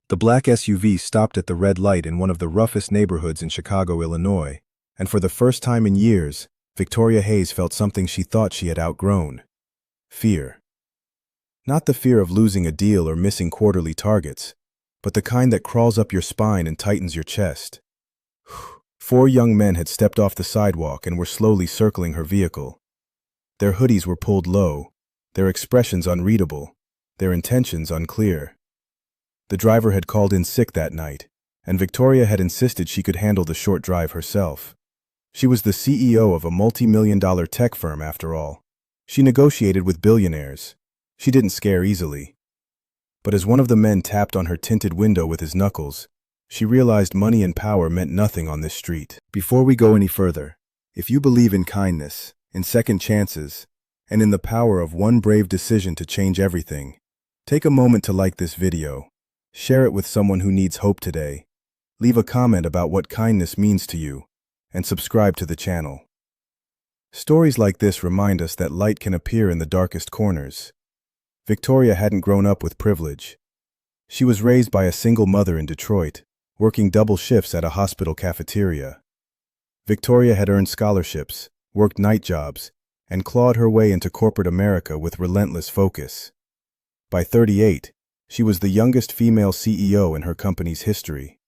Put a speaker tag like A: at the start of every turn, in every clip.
A: The black SUV stopped at the red light in one of the roughest neighborhoods in Chicago, Illinois, and for the first time in years, Victoria Hayes felt something she thought she had outgrown. Fear. Not the fear of losing a deal or missing quarterly targets, but the kind that crawls up your spine and tightens your chest. 4 young men had stepped off the sidewalk and were slowly circling her vehicle. Their hoodies were pulled low, their expressions unreadable, their intentions unclear. The driver had called in sick that night, and Victoria had insisted she could handle the short drive herself. She was the CEO of a multi-million-dollar tech firm, after all. She negotiated with billionaires. She didn't scare easily. But as one of the men tapped on her tinted window with his knuckles, she realized money and power meant nothing on this street. Before we go any further, if you believe in kindness, in second chances, and in the power of one brave decision to change everything, take a moment to like this video. Share it with someone who needs hope today. Leave a comment about what kindness means to you, and subscribe to the channel. Stories like this remind us that light can appear in the darkest corners. Victoria hadn't grown up with privilege. She was raised by a single mother in Detroit, working double shifts at a hospital cafeteria. Victoria had earned scholarships, worked night jobs, and clawed her way into corporate America with relentless focus. By 38, she was the youngest female CEO in her company's history.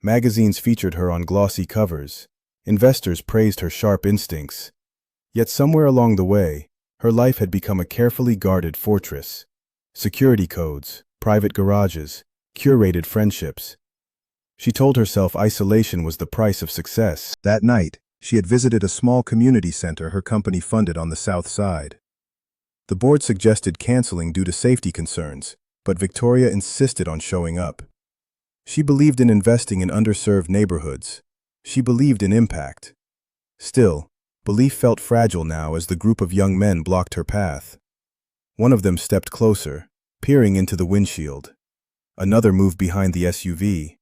A: Magazines featured her on glossy covers. Investors praised her sharp instincts. Yet somewhere along the way, her life had become a carefully guarded fortress. Security codes, private garages, curated friendships. She told herself isolation was the price of success. That night, she had visited a small community center her company funded on the South Side. The board suggested canceling due to safety concerns, but Victoria insisted on showing up. She believed in investing in underserved neighborhoods. She believed in impact. Still, belief felt fragile now as the group of young men blocked her path. One of them stepped closer, peering into the windshield. Another moved behind the SUV.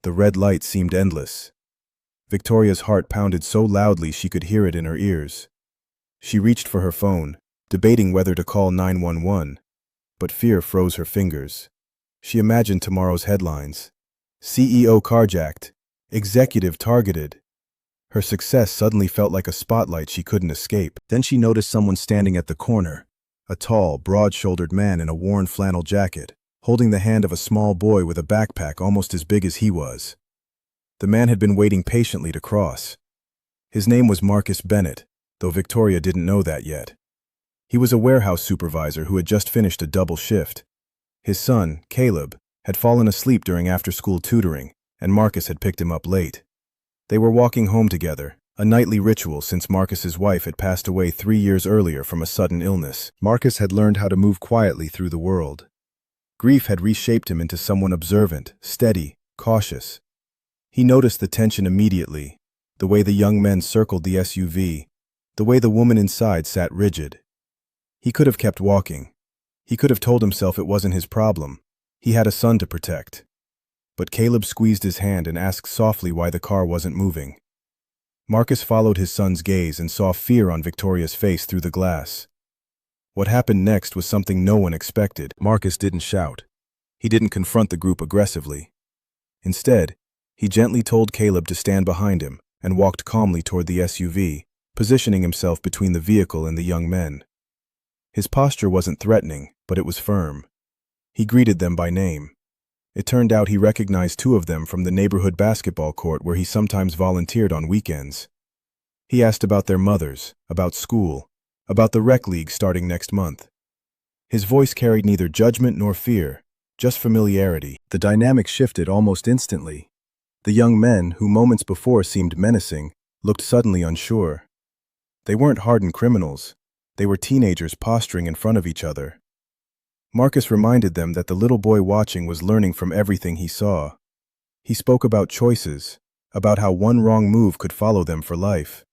A: The red light seemed endless. Victoria's heart pounded so loudly she could hear it in her ears. She reached for her phone, debating whether to call 911. But fear froze her fingers. She imagined tomorrow's headlines. CEO carjacked. Executive targeted. Her success suddenly felt like a spotlight she couldn't escape. Then she noticed someone standing at the corner. A tall, broad-shouldered man in a worn flannel jacket, holding the hand of a small boy with a backpack almost as big as he was. The man had been waiting patiently to cross. His name was Marcus Bennett, though Victoria didn't know that yet. He was a warehouse supervisor who had just finished a double shift. His son, Caleb, had fallen asleep during after-school tutoring, and Marcus had picked him up late. They were walking home together, a nightly ritual since Marcus's wife had passed away 3 years earlier from a sudden illness. Marcus had learned how to move quietly through the world. Grief had reshaped him into someone observant, steady, cautious. He noticed the tension immediately, the way the young men circled the SUV, the way the woman inside sat rigid. He could have kept walking. He could have told himself it wasn't his problem. He had a son to protect. But Caleb squeezed his hand and asked softly why the car wasn't moving. Marcus followed his son's gaze and saw fear on Victoria's face through the glass. What happened next was something no one expected. Marcus didn't shout. He didn't confront the group aggressively. Instead, he gently told Caleb to stand behind him and walked calmly toward the SUV, positioning himself between the vehicle and the young men. His posture wasn't threatening, but it was firm. He greeted them by name. It turned out he recognized 2 of them from the neighborhood basketball court where he sometimes volunteered on weekends. He asked about their mothers, about school, about the rec league starting next month. His voice carried neither judgment nor fear, just familiarity. The dynamic shifted almost instantly. The young men, who moments before seemed menacing, looked suddenly unsure. They weren't hardened criminals. They were teenagers posturing in front of each other. Marcus reminded them that the little boy watching was learning from everything he saw. He spoke about choices, about how one wrong move could follow them for life.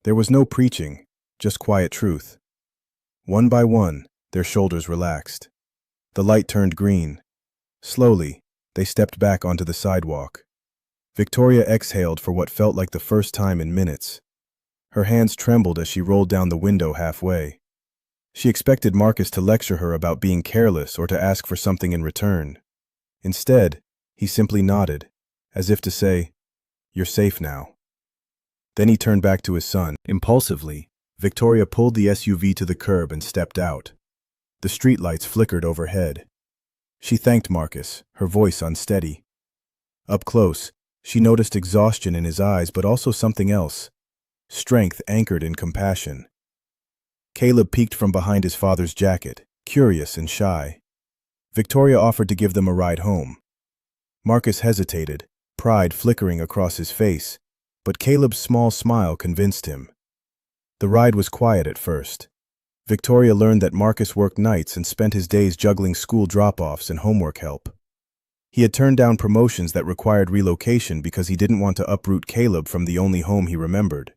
A: There was no preaching, just quiet truth. One by one, their shoulders relaxed. The light turned green. Slowly, they stepped back onto the sidewalk. Victoria exhaled for what felt like the first time in minutes. Her hands trembled as she rolled down the window halfway. She expected Marcus to lecture her about being careless or to ask for something in return. Instead, he simply nodded, as if to say, "You're safe now." Then he turned back to his son. Impulsively, Victoria pulled the SUV to the curb and stepped out. The streetlights flickered overhead. She thanked Marcus, her voice unsteady. Up close, she noticed exhaustion in his eyes, but also something else, strength anchored in compassion. Caleb peeked from behind his father's jacket, curious and shy. Victoria offered to give them a ride home. Marcus hesitated, pride flickering across his face, but Caleb's small smile convinced him. The ride was quiet at first. Victoria learned that Marcus worked nights and spent his days juggling school drop-offs and homework help. He had turned down promotions that required relocation because he didn't want to uproot Caleb from the only home he remembered.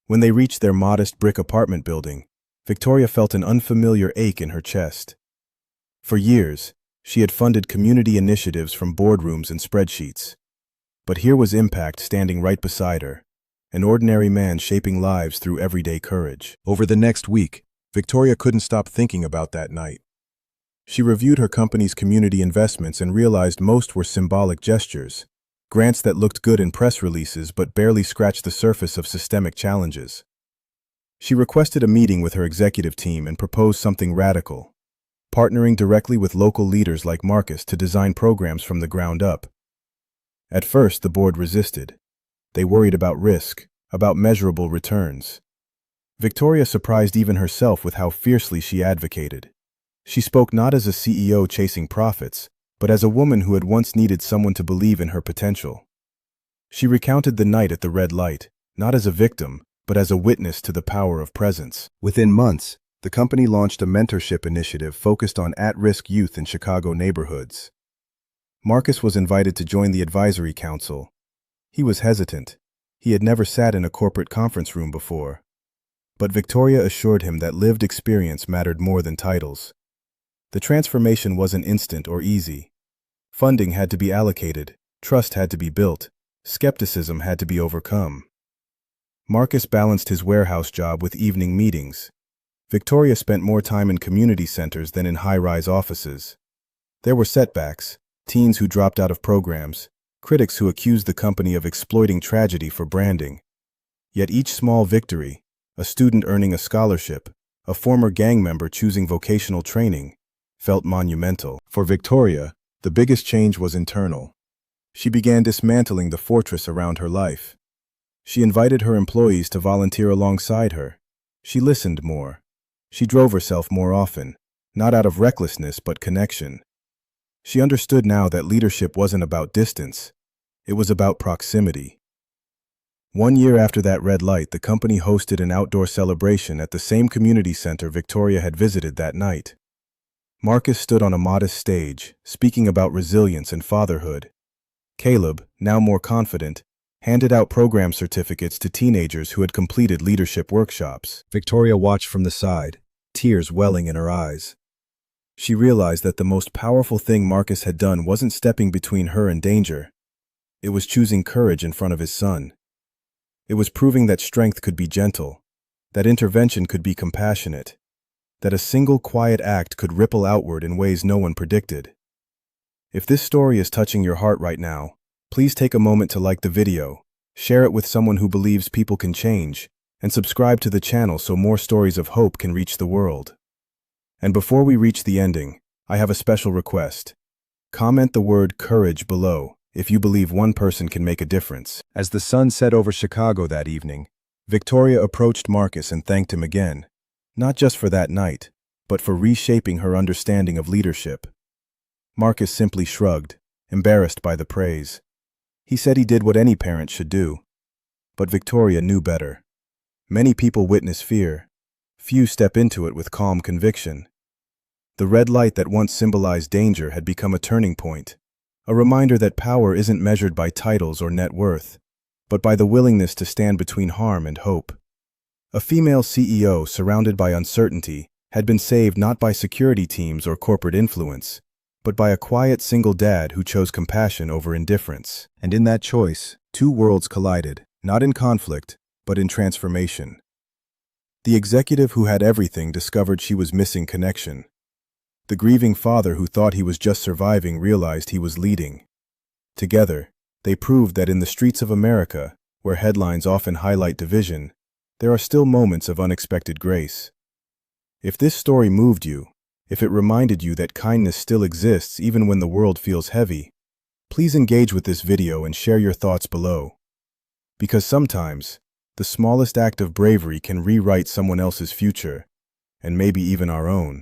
A: When they reached their modest brick apartment building, Victoria felt an unfamiliar ache in her chest. For years, she had funded community initiatives from boardrooms and spreadsheets. But here was impact standing right beside her, an ordinary man shaping lives through everyday courage. Over the next week, Victoria couldn't stop thinking about that night. She reviewed her company's community investments and realized most were symbolic gestures, grants that looked good in press releases but barely scratched the surface of systemic challenges. She requested a meeting with her executive team and proposed something radical, partnering directly with local leaders like Marcus to design programs from the ground up. At first, the board resisted. They worried about risk, about measurable returns. Victoria surprised even herself with how fiercely she advocated. She spoke not as a CEO chasing profits, but as a woman who had once needed someone to believe in her potential. She recounted the night at the red light, not as a victim, but as a witness to the power of presence. Within months, the company launched a mentorship initiative focused on at-risk youth in Chicago neighborhoods. Marcus was invited to join the advisory council. He was hesitant. He had never sat in a corporate conference room before. But Victoria assured him that lived experience mattered more than titles. The transformation wasn't instant or easy. Funding had to be allocated, trust had to be built, skepticism had to be overcome. Marcus balanced his warehouse job with evening meetings. Victoria spent more time in community centers than in high-rise offices. There were setbacks, teens who dropped out of programs, critics who accused the company of exploiting tragedy for branding. Yet each small victory, a student earning a scholarship, a former gang member choosing vocational training, felt monumental. For Victoria, the biggest change was internal. She began dismantling the fortress around her life. She invited her employees to volunteer alongside her. She listened more. She drove herself more often, not out of recklessness but connection. She understood now that leadership wasn't about distance. It was about proximity. 1 year after that red light, the company hosted an outdoor celebration at the same community center Victoria had visited that night. Marcus stood on a modest stage, speaking about resilience and fatherhood. Caleb, now more confident, handed out program certificates to teenagers who had completed leadership workshops. Victoria watched from the side, tears welling in her eyes. She realized that the most powerful thing Marcus had done wasn't stepping between her and danger. It was choosing courage in front of his son. It was proving that strength could be gentle, that intervention could be compassionate, that a single quiet act could ripple outward in ways no one predicted. If this story is touching your heart right now, please take a moment to like the video, share it with someone who believes people can change, and subscribe to the channel so more stories of hope can reach the world. And before we reach the ending, I have a special request. Comment the word courage below if you believe one person can make a difference. As the sun set over Chicago that evening, Victoria approached Marcus and thanked him again, not just for that night, but for reshaping her understanding of leadership. Marcus simply shrugged, embarrassed by the praise. He said he did what any parent should do. But Victoria knew better. Many people witness fear. Few step into it with calm conviction. The red light that once symbolized danger had become a turning point, a reminder that power isn't measured by titles or net worth, but by the willingness to stand between harm and hope. A female CEO surrounded by uncertainty had been saved not by security teams or corporate influence, but by a quiet single dad who chose compassion over indifference. And in that choice, two worlds collided, not in conflict, but in transformation. The executive who had everything discovered she was missing connection. The grieving father who thought he was just surviving realized he was leading. Together, they proved that in the streets of America, where headlines often highlight division, there are still moments of unexpected grace. If this story moved you, if it reminded you that kindness still exists even when the world feels heavy, please engage with this video and share your thoughts below. Because sometimes, the smallest act of bravery can rewrite someone else's future, and maybe even our own.